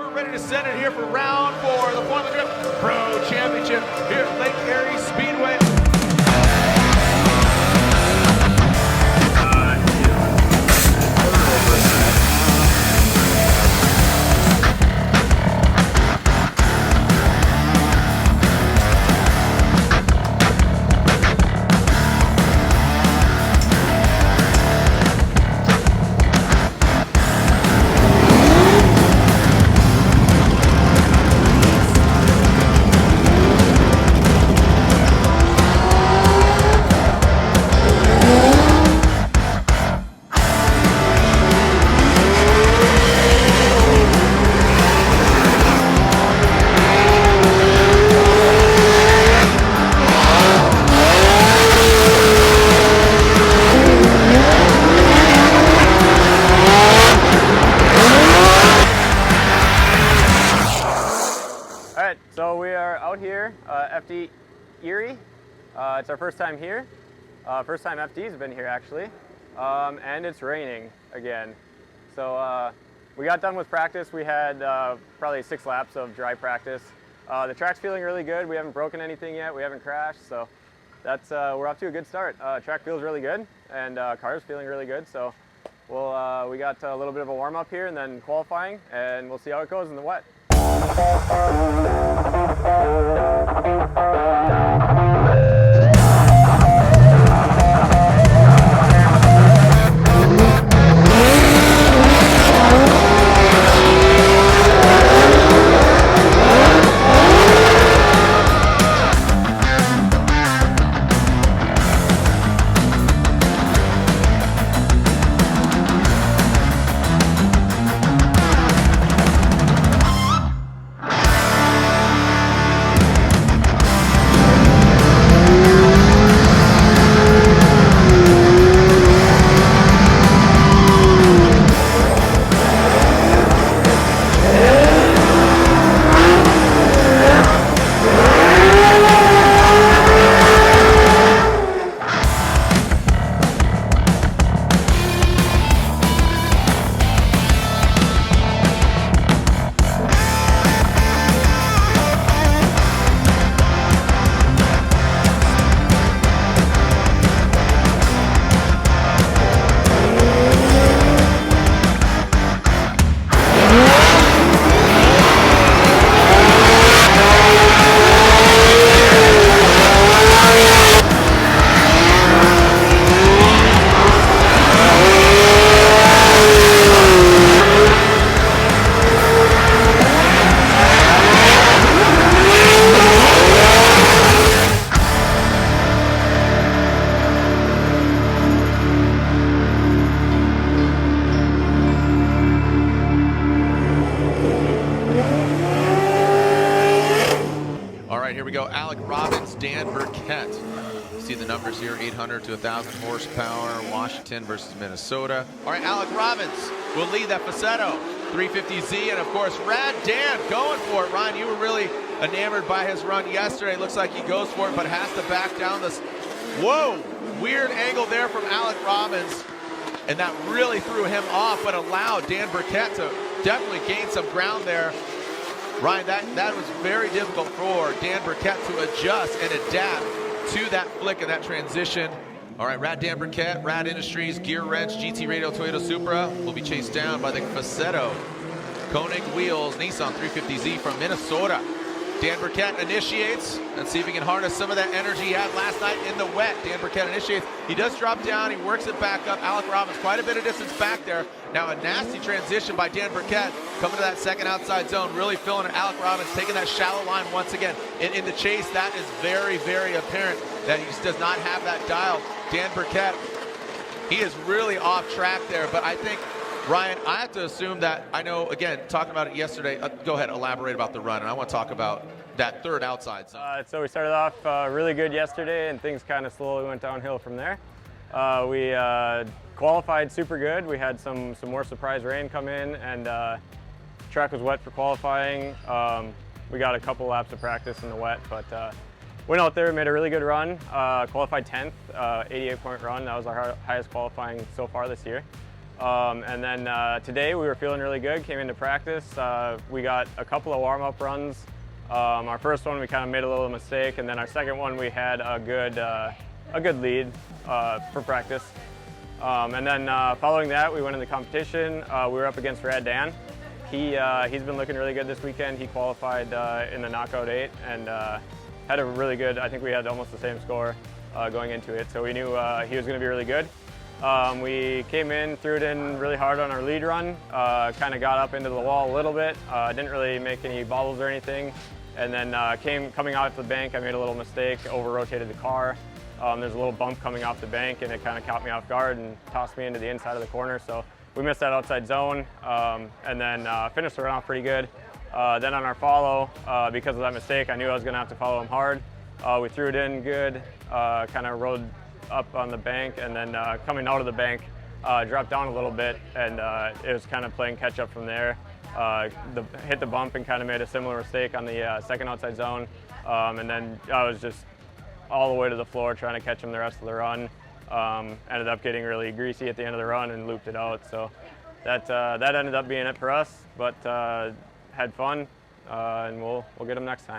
we're ready to send it here for round 4 of the Formula Drift Pro Championship here at Lake Erie Speedway. So we are out here, FD Erie. It's our first time here. First time FD's been here actually. And it's raining again. So we got done with practice. We had probably 6 laps of dry practice. The track's feeling really good. We haven't broken anything yet. We haven't crashed. So that's we're off to a good start. Track feels really good and car's feeling really good. So we got a little bit of a warm up here and then qualifying, and we'll see how it goes in the wet. Here we go. Alec Robbins, Dan Burkett. See the numbers here, 800 to 1,000 horsepower, Washington versus Minnesota. All right, Alec Robbins will lead that Facetto 350Z, and of course, Rad Dan going for it. Ryan, you were really enamored by his run yesterday. Looks like he goes for it, but has to back down this. Whoa, weird angle there from Alec Robbins, and that really threw him off, but allowed Dan Burkett to definitely gain some ground there. Ryan, that was very difficult for Dan Burkett to adjust and adapt to that flick and that transition. All right, Rad Dan Burkett, Rad Industries, Gear Wrench, GT Radio, Toyota Supra will be chased down by the Facetto Koenig Wheels Nissan 350Z from Minnesota. Dan Burkett initiates. Let's see if he can harness some of that energy he had last night in the wet. Dan Burkett initiates. He does drop down. He works it back up. Alec Robbins, quite a bit of distance back there. Now a nasty transition by Dan Burkett coming to that second outside zone, really filling it. Alec Robbins taking that shallow line once again. In the chase, that is very, very apparent that he just does not have that dial. Dan Burkett, he is really off track there, but I think, Ryan, I have to assume that, I know, again, talking about it yesterday, go ahead, elaborate about the run, and I want to talk about that third outside zone. So we started off really good yesterday, and things kind of slowly went downhill from there. We qualified super good. We had some more surprise rain come in, and track was wet for qualifying. We got a couple laps of practice in the wet, but went out there, made a really good run, qualified 10th, 88-point run. That was our highest qualifying so far this year. And then today we were feeling really good, came into practice. We got a couple of warm-up runs. Our first one we kind of made a little mistake, and then our second one we had a good lead for practice. And then following that we went in the competition. We were up against Rad Dan. He's been looking really good this weekend. He qualified in the knockout 8 and had a really good, I think we had almost the same score going into it, so we knew he was going to be really good. We came in, threw it in really hard on our lead run, kind of got up into the wall a little bit, didn't really make any bobbles or anything, and then coming out to the bank, I made a little mistake, over-rotated the car. There's a little bump coming off the bank and it kind of caught me off guard and tossed me into the inside of the corner, so we missed that outside zone, and then finished the run off pretty good. Then on our follow, because of that mistake, I knew I was going to have to follow him hard. We threw it in good, kind of rode up on the bank, and then coming out of the bank, dropped down a little bit, and it was kind of playing catch up from there. Hit the bump and kind of made a similar mistake on the second outside zone, and then I was just all the way to the floor trying to catch him the rest of the run. Ended up getting really greasy at the end of the run and looped it out. So that ended up being it for us, but had fun, and we'll get him next time.